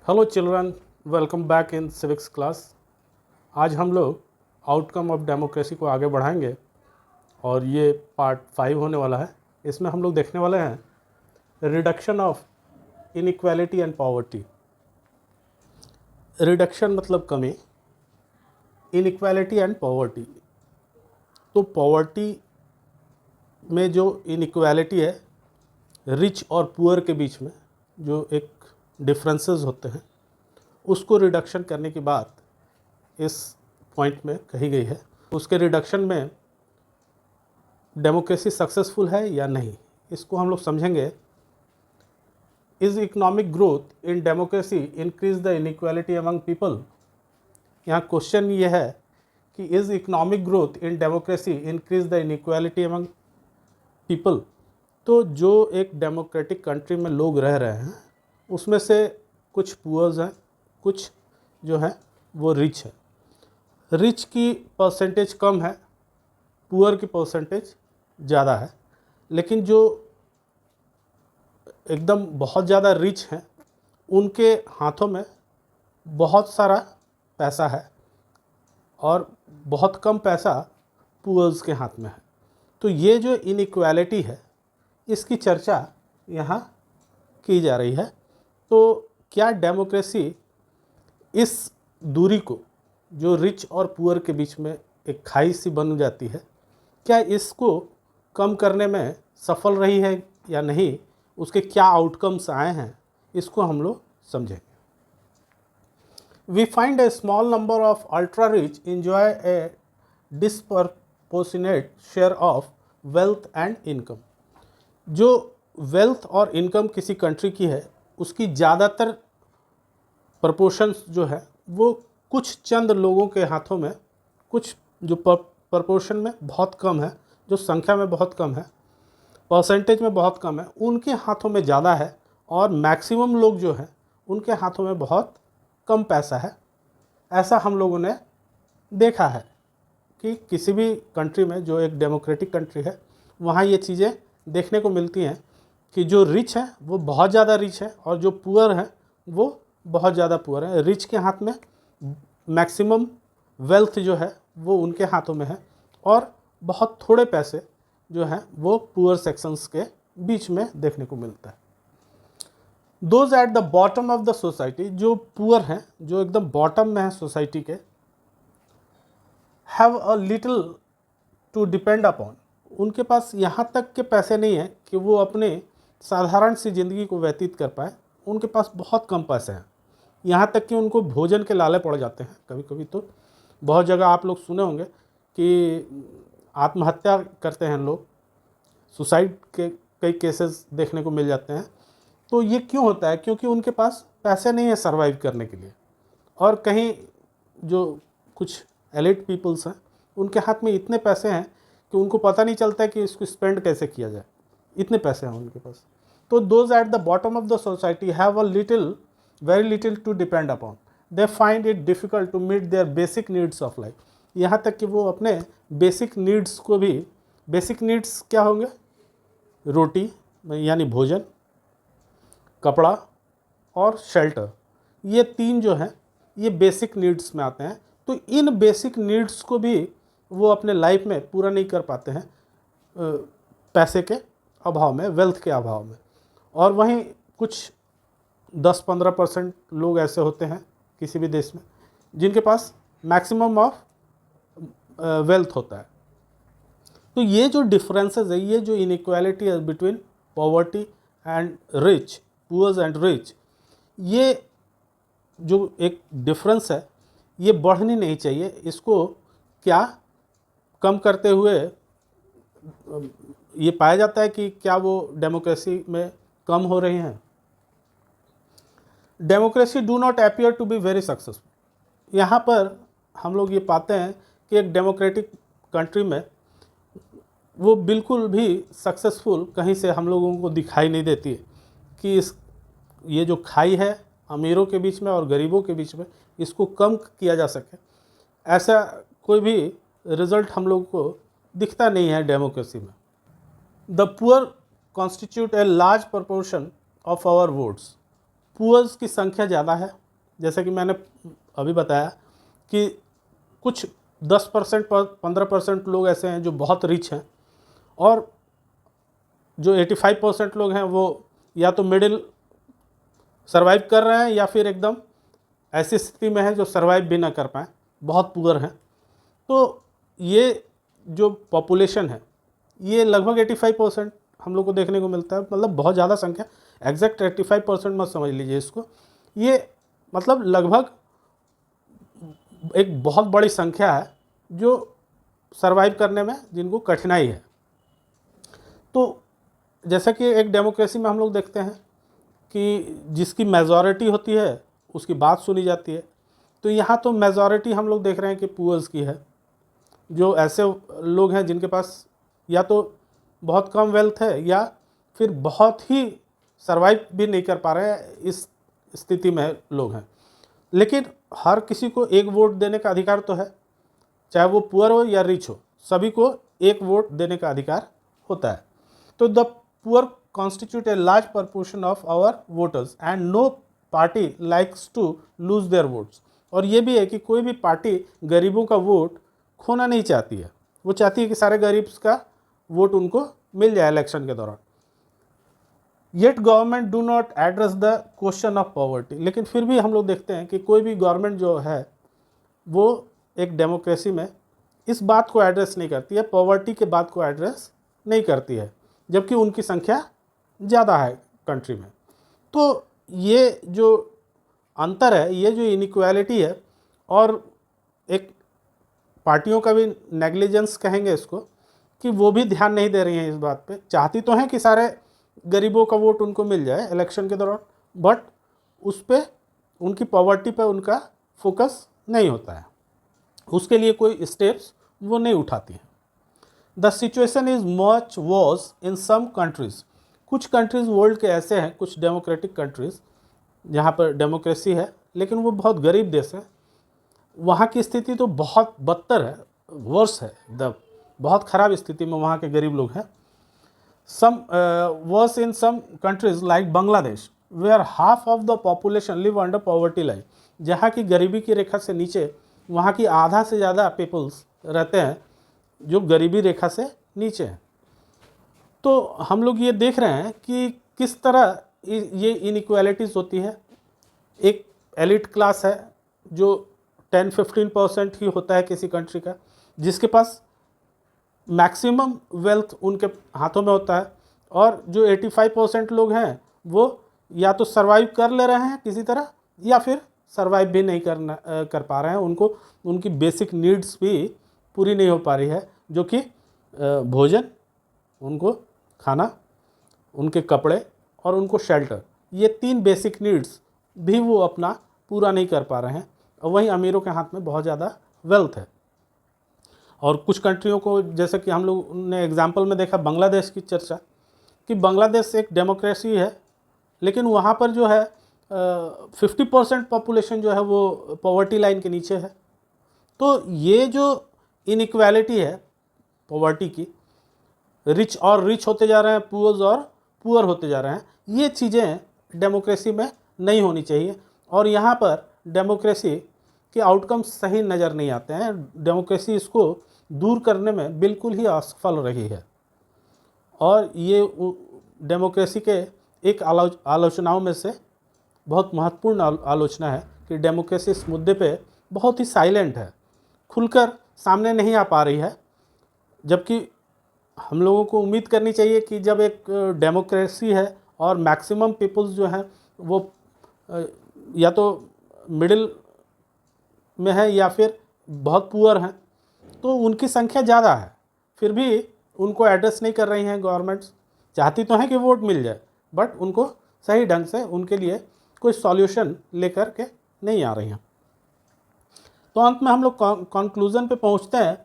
Hello children, welcome back in civics class. आज हम लोग आउटकम ऑफ डेमोक्रेसी को आगे बढ़ाएंगे और ये पार्ट 5 होने वाला है। इसमें हम लोग देखने वाले हैं reduction of inequality and poverty. Reduction मतलब कमी, इनइक्वालिटी एंड पॉवर्टी। तो पॉवर्टी में जो इनइक्वालिटी है, रिच और पुअर के बीच में जो एक डिफरेंसेस होते हैं, उसको रिडक्शन करने की बात इस पॉइंट में कही गई है। उसके रिडक्शन में डेमोक्रेसी सक्सेसफुल है या नहीं, इसको हम लोग समझेंगे। Is economic growth in democracy increase the inequality among people. यहाँ क्वेश्चन ये है कि is economic growth in democracy increase the inequality among people. तो जो एक डेमोक्रेटिक कंट्री में लोग रह रहे हैं, उसमें से कुछ पुअर्स हैं, कुछ जो है वो रिच है। रिच की परसेंटेज कम है, पुअर की परसेंटेज ज़्यादा है। लेकिन जो एकदम बहुत ज़्यादा रिच हैं, उनके हाथों में बहुत सारा पैसा है और बहुत कम पैसा पुअर्स के हाथ में है। तो ये जो इनइक्वालिटी है, इसकी चर्चा यहाँ की जा रही है। तो क्या डेमोक्रेसी इस दूरी को, जो रिच और पुअर के बीच में एक खाई सी बन जाती है, क्या इसको कम करने में सफल रही है या नहीं, उसके क्या आउटकम्स आए हैं, इसको हम लोग समझेंगे। We find a small number of ultra rich enjoy a disproportionate share of wealth and income. जो वेल्थ और इनकम किसी कंट्री की है, उसकी ज़्यादातर प्रपोर्शंस जो है वो कुछ चंद लोगों के हाथों में, कुछ जो प्रपोर्शन में बहुत कम है, जो संख्या में बहुत कम है, परसेंटेज में बहुत कम है, उनके हाथों में ज़्यादा है। और मैक्सिमम लोग जो हैं, उनके हाथों में बहुत कम पैसा है। ऐसा हम लोगों ने देखा है कि किसी भी कंट्री में, जो एक डेमोक्रेटिक कंट्री है, वहाँ ये चीज़ें देखने को मिलती हैं कि जो रिच है वो बहुत ज़्यादा रिच है और जो पुअर है वो बहुत ज़्यादा पुअर है। रिच के हाथ में मैक्सिमम वेल्थ जो है वो उनके हाथों में है और बहुत थोड़े पैसे जो हैं वो पुअर सेक्शंस के बीच में देखने को मिलता है। Those at the bottom of the society, जो पुअर हैं, जो एकदम बॉटम में है सोसाइटी के, have a little to depend upon. उनके पास यहाँ तक के पैसे नहीं हैं कि वो अपने साधारण सी ज़िंदगी को व्यतीत कर पाए। उनके पास बहुत कम पैसे हैं, यहाँ तक कि उनको भोजन के लाले पड़ जाते हैं कभी कभी। तो बहुत जगह आप लोग सुने होंगे कि आत्महत्या करते हैं लोग, सुसाइड के कई केसेस देखने को मिल जाते हैं। तो ये क्यों होता है? क्योंकि उनके पास पैसे नहीं है सर्वाइव करने के लिए। और कहीं जो कुछ एलिट पीपल्स हैं, उनके हाथ में इतने पैसे हैं कि उनको पता नहीं चलता है कि इसको स्पेंड कैसे किया जाए, इतने पैसे हैं उनके पास। तो those at the bottom of the society have a little, very little to depend upon. They find it difficult to meet their basic needs of life. यहाँ तक कि वो अपने बेसिक नीड्स को भी, बेसिक नीड्स क्या होंगे? रोटी यानी भोजन, कपड़ा और शेल्टर। ये तीन जो हैं, ये बेसिक नीड्स में आते हैं। तो इन बेसिक नीड्स को भी वो अपने लाइफ में पूरा नहीं कर पाते हैं पैसे के अभाव में, वेल्थ के अभाव में। और वहीं कुछ 10-15% लोग ऐसे होते हैं किसी भी देश में, जिनके पास मैक्सिमम ऑफ वेल्थ होता है। तो ये जो डिफरेंसेस है, ये जो इनइक्वालिटी है between poverty and rich, poors and rich, ये जो एक डिफरेंस है, ये बढ़नी नहीं चाहिए। इसको क्या कम करते हुए ये पाया जाता है कि क्या वो डेमोक्रेसी में कम हो रही हैं। Democracy do not appear to be very successful. यहाँ पर हम लोग ये पाते हैं कि एक डेमोक्रेटिक कंट्री में वो बिल्कुल भी सक्सेसफुल कहीं से हम लोगों को दिखाई नहीं देती है कि ये जो खाई है अमीरों के बीच में और गरीबों के बीच में, इसको कम किया जा सके। ऐसा कोई भी रिजल्ट हम लोगों को दिखता नहीं है डेमोक्रेसी में। The poor constitute a large proportion of our votes. Poors की संख्या ज़्यादा है, जैसे कि मैंने अभी बताया कि कुछ 10% 15% लोग ऐसे हैं जो बहुत रिच हैं, और जो 85% लोग हैं वो या तो मिडिल सर्वाइव कर रहे हैं या फिर एकदम ऐसी स्थिति में है जो सर्वाइव भी ना कर पाएँ, बहुत पुअर हैं। तो ये जो पॉपुलेशन है ये लगभग 85% हम लोग को देखने को मिलता है, मतलब बहुत ज़्यादा संख्या, एग्जैक्ट 85% मत समझ लीजिए इसको, ये मतलब लगभग एक बहुत बड़ी संख्या है जो सर्वाइव करने में जिनको कठिनाई है। तो जैसा कि एक डेमोक्रेसी में हम लोग देखते हैं कि जिसकी मेजॉरिटी होती है उसकी बात सुनी जाती है, तो यहाँ तो मेजॉरिटी हम लोग देख रहे हैं कि पुअर्स की है, जो ऐसे लोग हैं जिनके पास या तो बहुत कम वेल्थ है या फिर बहुत ही सर्वाइव भी नहीं कर पा रहे हैं, इस स्थिति में लोग हैं। लेकिन हर किसी को एक वोट देने का अधिकार तो है, चाहे वो पुअर हो या रिच हो, सभी को एक वोट देने का अधिकार होता है। तो the poor constitute a large proportion of our voters and no party likes to lose their votes। और ये भी है कि कोई भी पार्टी गरीबों का वोट खोना नहीं चाहती है, वो चाहती है कि सारे गरीब का वोट उनको मिल जाए इलेक्शन के दौरान। Yet government do not address the question of poverty, लेकिन फिर भी हम लोग देखते हैं कि कोई भी गवर्नमेंट जो है वो एक डेमोक्रेसी में इस बात को एड्रेस नहीं करती है, पॉवर्टी के बात को एड्रेस नहीं करती है, जबकि उनकी संख्या ज़्यादा है कंट्री में। तो ये जो अंतर है, ये जो इनइक्वालिटी है, और एक पार्टियों का भी नेग्लिजेंस कहेंगे इसको, कि वो भी ध्यान नहीं दे रही हैं इस बात पे। चाहती तो हैं कि सारे गरीबों का वोट उनको मिल जाए इलेक्शन के दौरान, बट उस पर उनकी पॉवर्टी पे उनका फोकस नहीं होता है, उसके लिए कोई स्टेप्स वो नहीं उठाती हैं। The situation is much worse in some countries, कुछ कंट्रीज़ वर्ल्ड के ऐसे हैं, कुछ डेमोक्रेटिक कंट्रीज़ जहाँ पर डेमोक्रेसी है लेकिन वो बहुत गरीब देश है, वहाँ की स्थिति तो बहुत बदतर है, वर्स है, बहुत ख़राब स्थिति में वहाँ के गरीब लोग हैं। Some worse in some countries like Bangladesh where half of the population live under poverty line, जहाँ की गरीबी की रेखा से नीचे वहाँ की आधा से ज़्यादा पीपल्स रहते हैं जो गरीबी रेखा से नीचे हैं। तो हम लोग ये देख रहे हैं कि किस तरह ये इनइक्वालिटीज़ होती है। एक एलिट क्लास है जो 10-15% ही होता है किसी कंट्री का, जिसके पास मैक्सिमम वेल्थ उनके हाथों में होता है, और जो 85% लोग हैं वो या तो सर्वाइव कर ले रहे हैं किसी तरह या फिर सर्वाइव भी नहीं कर पा रहे हैं, उनको उनकी बेसिक नीड्स भी पूरी नहीं हो पा रही है, जो कि भोजन, उनको खाना, उनके कपड़े और उनको शेल्टर, ये 3 बेसिक नीड्स भी वो अपना पूरा नहीं कर पा रहे हैं। और वहीं अमीरों के हाथ में बहुत ज़्यादा वेल्थ है। और कुछ कंट्रियों को, जैसे कि हम लोग ने एग्जाम्पल में देखा बांग्लादेश की चर्चा, कि बांग्लादेश एक डेमोक्रेसी है लेकिन वहाँ पर जो है 50% पॉपुलेशन जो है वो पॉवर्टी लाइन के नीचे है। तो ये जो इनइक्वालिटी है पॉवर्टी की, रिच और रिच होते जा रहे हैं, पुअर्स और पुअर होते जा रहे हैं, ये चीज़ें डेमोक्रेसी में नहीं होनी चाहिए। और यहाँ पर डेमोक्रेसी के आउटकम्स सही नज़र नहीं आते हैं, डेमोक्रेसी इसको दूर करने में बिल्कुल ही असफल रही है। और ये डेमोक्रेसी के एक आलोचनाओं में से बहुत महत्वपूर्ण आलोचना है कि डेमोक्रेसी इस मुद्दे पे बहुत ही साइलेंट है, खुलकर सामने नहीं आ पा रही है। जबकि हम लोगों को उम्मीद करनी चाहिए कि जब एक डेमोक्रेसी है और मैक्सिमम पीपल्स जो हैं वो या तो मिडिल में है या फिर बहुत पुअर हैं, तो उनकी संख्या ज़्यादा है, फिर भी उनको एड्रेस नहीं कर रही हैं गवर्नमेंट्स। चाहती तो हैं कि वोट मिल जाए, बट उनको सही ढंग से उनके लिए कोई सॉल्यूशन लेकर के नहीं आ रही हैं। तो अंत में हम लोग कंक्लूजन पे पहुंचते हैं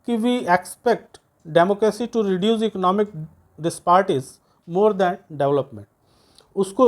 कि we expect democracy to reduce economic disparities more than development. उसको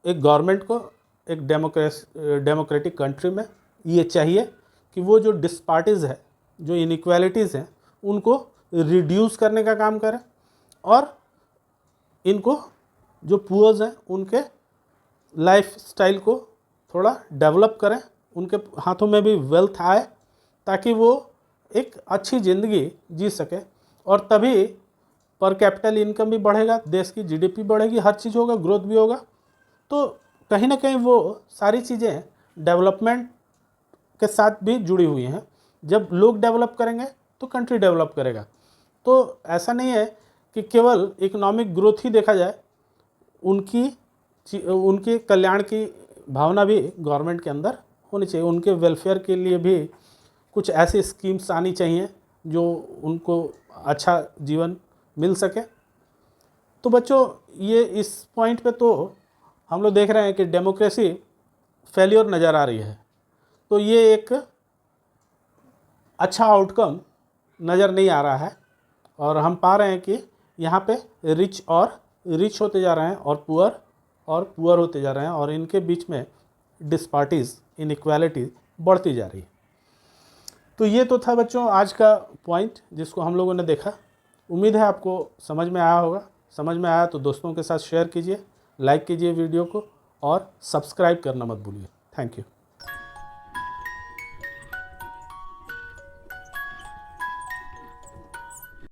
एक गवर्नमेंट को एक डेमोक्रेटिक कंट्री में ये चाहिए कि वो जो डिस्पार्टीज़ है, जो इनइक्वालिटीज़ हैं, उनको रिड्यूस करने का काम करे, और इनको जो पुअर्स हैं उनके लाइफ स्टाइल को थोड़ा डेवलप करें, उनके हाथों में भी वेल्थ आए ताकि वो एक अच्छी ज़िंदगी जी सके, और तभी पर कैपिटल इनकम भी बढ़ेगा, देश की जीडीपी बढ़ेगी, हर चीज़ होगा, ग्रोथ भी होगा। तो कहीं ना कहीं वो सारी चीज़ें डेवलपमेंट के साथ भी जुड़ी हुई हैं। जब लोग डेवलप करेंगे तो कंट्री डेवलप करेगा। तो ऐसा नहीं है कि केवल इकोनॉमिक ग्रोथ ही देखा जाए, उनके कल्याण की भावना भी गवर्नमेंट के अंदर होनी चाहिए। उनके वेलफेयर के लिए भी कुछ ऐसी स्कीम्स आनी चाहिए जो उनको अच्छा जीवन मिल सके। तो बच्चों, ये इस पॉइंट पे तो हम लोग देख रहे हैं कि डेमोक्रेसी फेल्योर नज़र आ रही है। तो ये एक अच्छा आउटकम नज़र नहीं आ रहा है, और हम पा रहे हैं कि यहाँ पे रिच होते जा रहे हैं और पुअर होते जा रहे हैं, और इनके बीच में डिस्पार्टीज़, इनइक्वालिटी बढ़ती जा रही है। तो ये तो था बच्चों आज का पॉइंट जिसको हम लोगों ने देखा। उम्मीद है आपको समझ में आया होगा। समझ में आया तो दोस्तों के साथ शेयर कीजिए, लाइक कीजिए वीडियो को, और सब्सक्राइब करना मत भूलिए। Thank you.